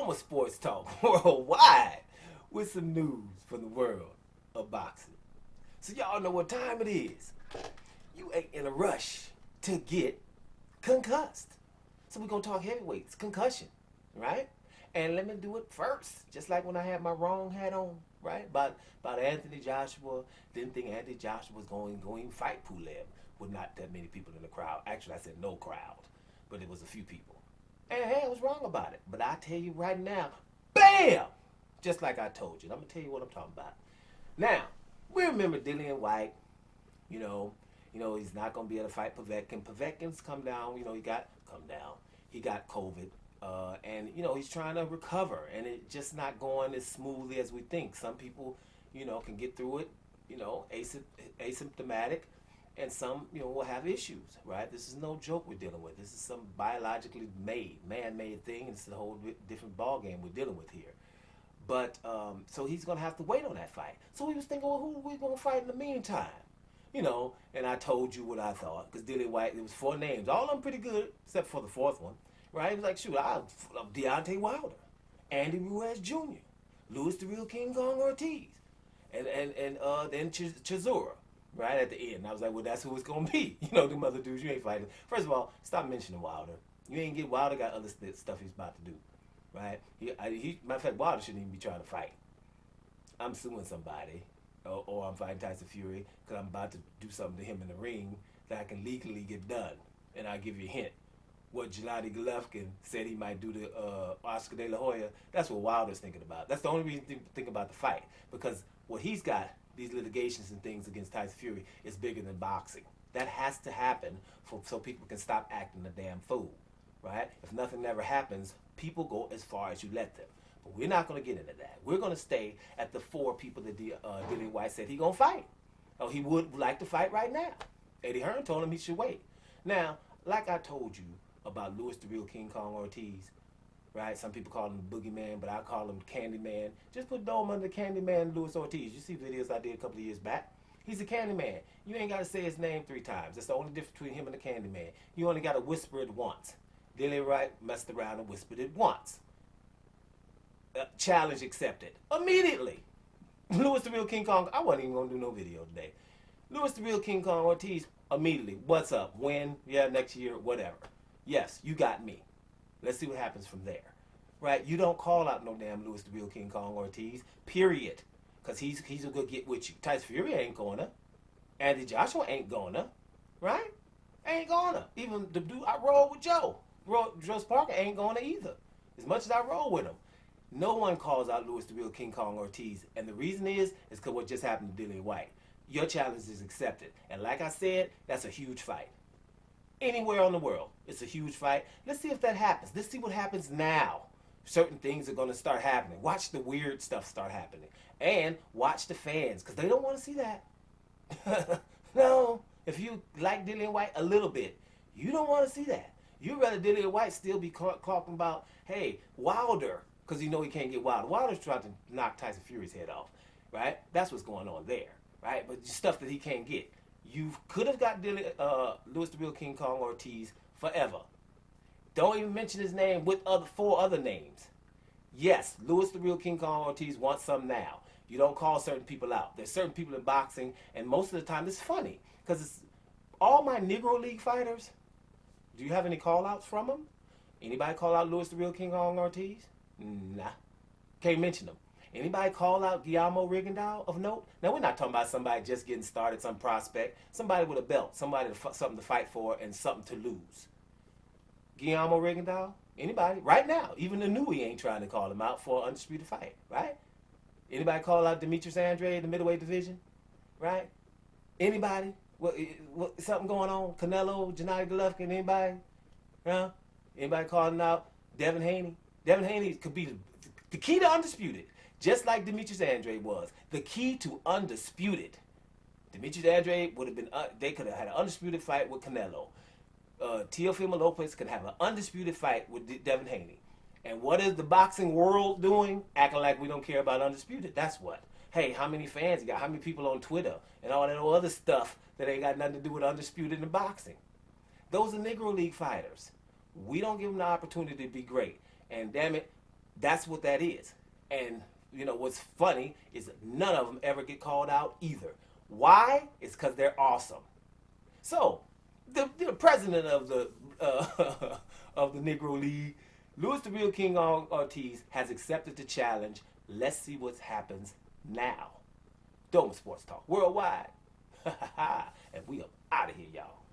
home of sports talk worldwide with some news from the world of boxing. So y'all know what time it is. You ain't in a rush to get concussed. So we're gonna talk heavyweights, concussion, right? And let me do it first, just like when I had my wrong hat on, right? About Anthony Joshua. Didn't think Anthony Joshua was going to fight Pulev with not that many people in the crowd. Actually, I said no crowd, but it was a few people. And hey, I was wrong about it. But I tell you right now, bam! Just like I told you. I'm gonna tell you what I'm talking about. Now, we remember Dillian Whyte. You know, he's not gonna be able to fight Povetkin. Povetkin's come down. He got COVID, and he's trying to recover, and it's just not going as smoothly as we think. Some people, can get through it, asymptomatic, and some, will have issues, right? This is no joke we're dealing with. This is some biologically made, man-made thing, and it's a whole different ball game we're dealing with here. But so he's gonna have to wait on that fight. So he was thinking, well, who are we gonna fight in the meantime? And I told you what I thought, because Dillian Whyte, there was 4 names, all of them pretty good, except for the 4th one, right? He was like, shoot, I love Deontay Wilder, Andy Ruiz Jr., Louis the Real King Kong Ortiz, and then Chisora, right at the end. And I was like, well, that's who it's gonna be. Them other dudes you ain't fighting. First of all, stop mentioning Wilder. You ain't get Wilder got other stuff he's about to do, right? Matter of fact, Wilder shouldn't even be trying to fight. I'm suing somebody. Or I'm fighting Tyson Fury because I'm about to do something to him in the ring that I can legally get done. And I'll give you a hint. What Gennady Golovkin said he might do to Oscar De La Hoya, that's what Wilder's thinking about. That's the only reason to think about the fight. Because what he's got, these litigations and things against Tyson Fury, is bigger than boxing. That has to happen so people can stop acting a damn fool. Right? If nothing ever happens, people go as far as you let them. But we're not going to get into that. We're going to stay at the 4 people that Dillian Whyte said he's going to fight. Oh, he would like to fight right now. Eddie Hearn told him he should wait. Now, like I told you about Louis the Real King Kong Ortiz, right? Some people call him the Boogeyman, but I call him Candyman. Just put Dome under Candyman Louis Ortiz. You see videos I did a couple of years back. He's a Candyman. You ain't got to say his name 3 times. That's the only difference between him and the Candyman. You only got to whisper it once. Dillian Whyte messed around and whispered it once. Challenge accepted. Immediately. Louis the Real King Kong, I wasn't even going to do no video today. Louis the Real King Kong Ortiz, immediately. What's up? When? Yeah, next year, whatever. Yes, you got me. Let's see what happens from there. Right? You don't call out no damn Louis the Real King Kong Ortiz, period. Because he's going to get with you. Tyson Fury ain't gonna. Andy Joshua ain't gonna. Right? Ain't gonna. Even the dude I roll with Joe Parker ain't gonna either. As much as I roll with him. No one calls out Louis the Real King Kong Ortiz. And the reason is because what just happened to Dillian Whyte. Your challenge is accepted. And like I said, that's a huge fight. Anywhere in the world, it's a huge fight. Let's see if that happens. Let's see what happens now. Certain things are going to start happening. Watch the weird stuff start happening. And watch the fans, because they don't want to see that. No. If you like Dillian Whyte a little bit, you don't want to see that. You'd rather Dillian Whyte still be talking about, hey, Wilder, because you know he can't get Wilder. Wilder's trying to knock Tyson Fury's head off, right? That's what's going on there, right? But stuff that he can't get. You could have got Louis the Real King Kong Ortiz forever. Don't even mention his name with 4 other names. Yes, Louis the Real King Kong Ortiz wants some now. You don't call certain people out. There's certain people in boxing, and most of the time it's funny. Because it's all my Negro League fighters, do you have any call-outs from them? Anybody call out Louis the Real King Kong Ortiz? Nah. Can't mention them. Anybody call out Guillermo Rigondeaux of note? Now, we're not talking about somebody just getting started, some prospect. Somebody with a belt. Somebody something to fight for and something to lose. Guillermo Rigondeaux? Anybody? Right now. Even the Nui ain't trying to call him out for an undisputed fight. Right? Anybody call out Demetrius Andrade in the middleweight division? Right? Anybody? What, something going on? Canelo, Gennady Golovkin, anybody? Huh? Anybody calling out Devin Haney? Devin Haney could be the key to undisputed, just like Demetrius Andrade was. The key to undisputed. Demetrius Andrade would have been, they could have had an undisputed fight with Canelo. Teofimo Lopez could have an undisputed fight with Devin Haney. And what is the boxing world doing? Acting like we don't care about undisputed. That's what. Hey, how many fans you got? How many people on Twitter? And all that other stuff that ain't got nothing to do with undisputed in boxing. Those are Negro League fighters. We don't give them the opportunity to be great. And damn it, That's what that is. And you know what's funny is none of them ever get called out either. Why? It's because they're awesome. So, the president of the of the Negro League, Louis the Real King Ortiz, has accepted the challenge. Let's see what happens now. Doma Sports Talk Worldwide. And we are out of here, y'all.